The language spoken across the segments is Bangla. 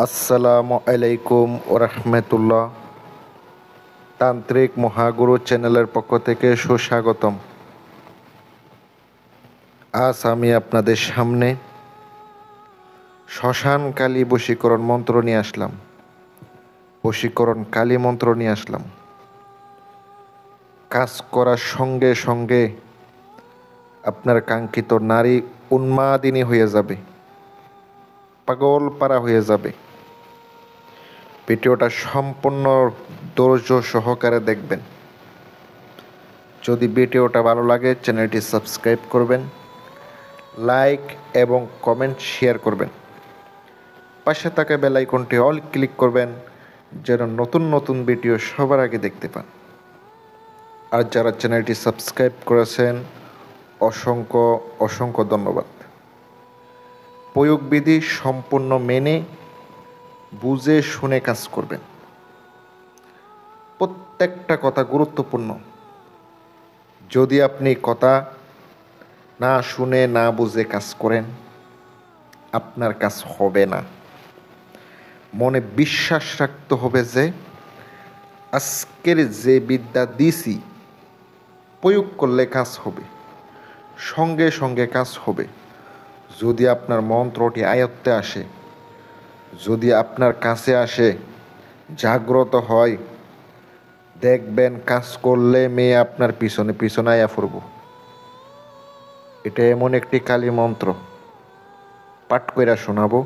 আসসালামু আলাইকুম ওরহমতুল্লাহ। তান্ত্রিক মহাগুরু চ্যানেলের পক্ষ থেকে সুস্বাগতম। আজ আমি আপনাদের সামনে শ্মশান কালী বশীকরণ মন্ত্র নিয়ে আসলাম। বশীকরণ কালী মন্ত্র নিয়ে আসলাম। কাজ করার সঙ্গে সঙ্গে আপনার কাঙ্ক্ষিত নারী উন্মাদিনী হয়ে যাবে, পাগল পারা হয়ে যাবে। ভিডিওটা সম্পূর্ণ ধৈর্য সহকারে দেখবেন। যদি ভিডিওটা ভালো লাগে চ্যানেলটি সাবস্ক্রাইব করবেন, লাইক এবং কমেন্ট শেয়ার করবেন। পাশে থাকা বেল আইকনটি অল ক্লিক করবেন যেন নতুন নতুন ভিডিও সবার আগে দেখতে পান। আর যারা চ্যানেলটি সাবস্ক্রাইব করেছেন অসংখ্য অসংখ্য ধন্যবাদ। প্রয়োগবিধি সম্পূর্ণ মেনে বুঝে শুনে কাজ করবেন। প্রত্যেকটা কথা গুরুত্বপূর্ণ। যদি আপনি কথা না শুনে না বুঝে কাজ করেন, আপনার কাজ হবে না। মনে বিশ্বাস রাখতে হবে যে আজকের যে বিদ্যা দিছি প্রয়োগ করলে কাজ হবে, সঙ্গে সঙ্গে কাজ হবে। যদি আপনার মন্ত্রটি আয়ত্তে আসে, যদি আপনার কাছে আসে, জাগ্রত হয়, দেখবেন কাজ করলে মেয়ে আপনার পিছনে পিছনে আয়া পড়ব। এটা এমন একটি কালী মন্ত্র, পাঠ কইরা শোনাবো।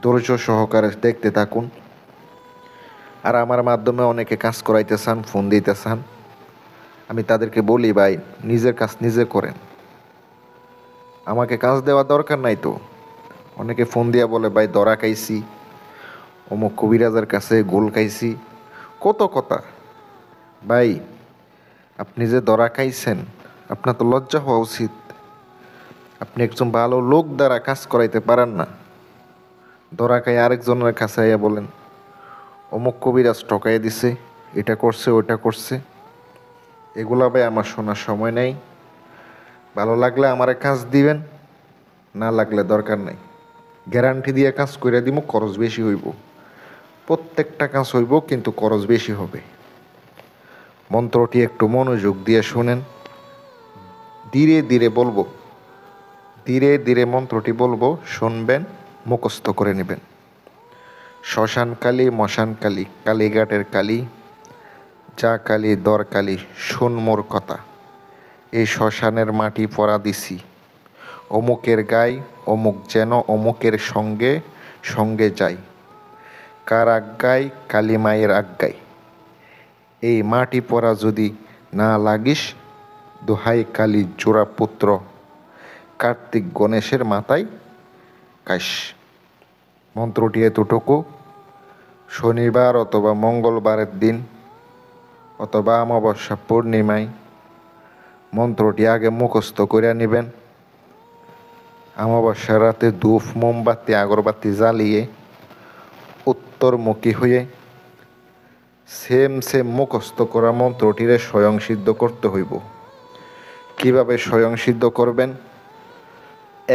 ধৈর্য সহকারে দেখতে থাকুন। আর আমার মাধ্যমে অনেকে কাজ করাইতে চান, ফোন দিতে চান। আমি তাদেরকে বলি, ভাই নিজের কাজ নিজে করেন, আমাকে কাজ দেওয়ার দরকার নাই তো। অনেকে ফোন দিয়া বলে, ভাই দরা খাইছি, অমুক কবিরাজের কাছে গোল খাইছি, কত কথা। ভাই আপনি যে দরা খাইছেন, আপনার তো লজ্জা হওয়া উচিত। আপনি একজন ভালো লোক দ্বারা কাজ করাইতে পারেন না, দরা খাই আরেকজনের কাছে আইয়া বলেন অমুক কবিরাজ ঠকাইয়া দিছে, এটা করছে ওটা করছে। এগুলা ভাই আমার শোনার সময় নেই। ভালো লাগলে আমারে কাজ দিবেন, না লাগলে দরকার নাই। গ্যারান্টি দিয়ে কাজ করে দিব, খরচ বেশি হইব। প্রত্যেকটা কাজ হইব কিন্তু খরচ বেশি হবে। মন্ত্রটি একটু মনোযোগ দিয়ে শুনেন। ধীরে ধীরে বলবো, ধীরে ধীরে মন্ত্রটি বলবো, শুনবেন, মুখস্থ করে নেবেন। শ্মশান কালী, মশান কালী, কালীঘাটের কালী, যা কালী দর কালী, শোন মোর কথা। এই শ্মশানের মাটি পরা দিছি, অমুকের গায়ে অমুক যেন অমুকের সঙ্গে সঙ্গে যায়। কার আজ্ঞায়? কালী মায়ের আজ্ঞায়। এই মাটি পরা যদি না লাগিস, দোহাই কালী জোড়া পুত্র, কার্তিক গণেশের মাথায় কাশ। মন্ত্রটি এতটুকু। শনিবার অথবা মঙ্গলবারের দিন অথবা অমাবস্যা পূর্ণিমায় মন্ত্রটি আগে মুখস্থ করে নেবেন। অমাবস্যার রাতে ধূপ মোমবাতি আগরবাতি জ্বালিয়ে উত্তরমুখী হয়ে সেম মুখস্থ করা মন্ত্রটিরে স্বয়ং সিদ্ধ করতে হইব। কিভাবে স্বয়ং সিদ্ধ করবেন?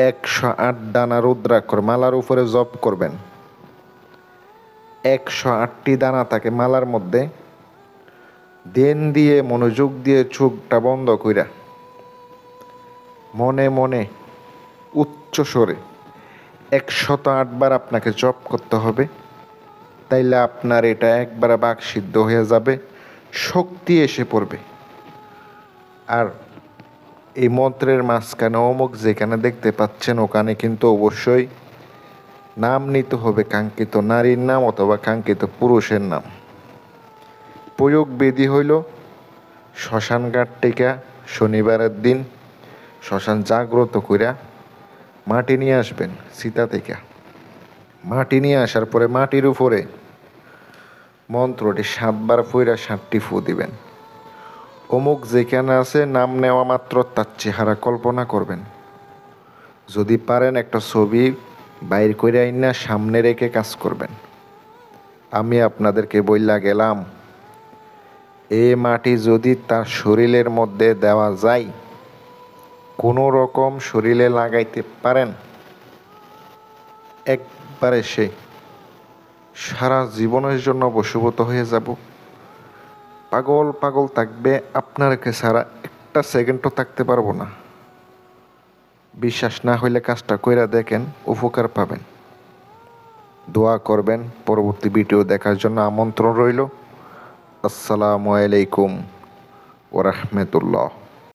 108 দানা রুদ্রাক্ষর মালার উপরে জপ করবেন। 108টি দানা থাকে মালার মধ্যে। দেন দিয়ে মনোযোগ দিয়ে চোখটা বন্ধ কইরা মনে মনে উচ্চ স্বরে 108 বার আপনাকে জপ করতে হবে। তাইলে আপনার এটা একবারে বাক সিদ্ধ হয়ে যাবে, শক্তি এসে পড়বে। আর এই মন্ত্রের মাঝখানে অমুক যেখানে দেখতে পাচ্ছেন ওখানে কিন্তু অবশ্যই নাম নিতে হবে, কাঙ্ক্ষিত নারীর নাম অথবা কাঙ্ক্ষিত পুরুষের নাম। প্রয়োগ বিধি হইল শ্মশান ঘাট থেকে শনিবারের দিন শ্মশান জাগ্রত কইরা মাটি নিয়ে আসবেন সীতা থেকে। মাটি নিয়ে আসার পরে মাটির উপরে মন্ত্রটি 7 বার পইরা 7টি ফু দিবেন। অমুক যেখানে আছে নাম নেওয়া মাত্র তার চেহারা কল্পনা করবেন। যদি পারেন একটা ছবি বাইর করে আইনা সামনে রেখে কাজ করবেন। আমি আপনাদেরকে বইলা গেলাম, এ মাটি যদি তার শরীরের মধ্যে দেওয়া যায়, কোনো রকম শরীরে লাগাইতে পারেন, একবারে সে সারা জীবনের জন্য বশীভূত হয়ে যাব। পাগল পাগল থাকবে, আপনাকে ছাড়া একটা সেকেন্ডও থাকতে পারবো না। বিশ্বাস না হইলে কাজটা কইরা দেখেন, উপকার পাবেন। দোয়া করবেন। পরবর্তী ভিডিও দেখার জন্য আমন্ত্রণ রইল। আসসালামু আলাইকুম ওয়া রাহমাতুল্লাহ।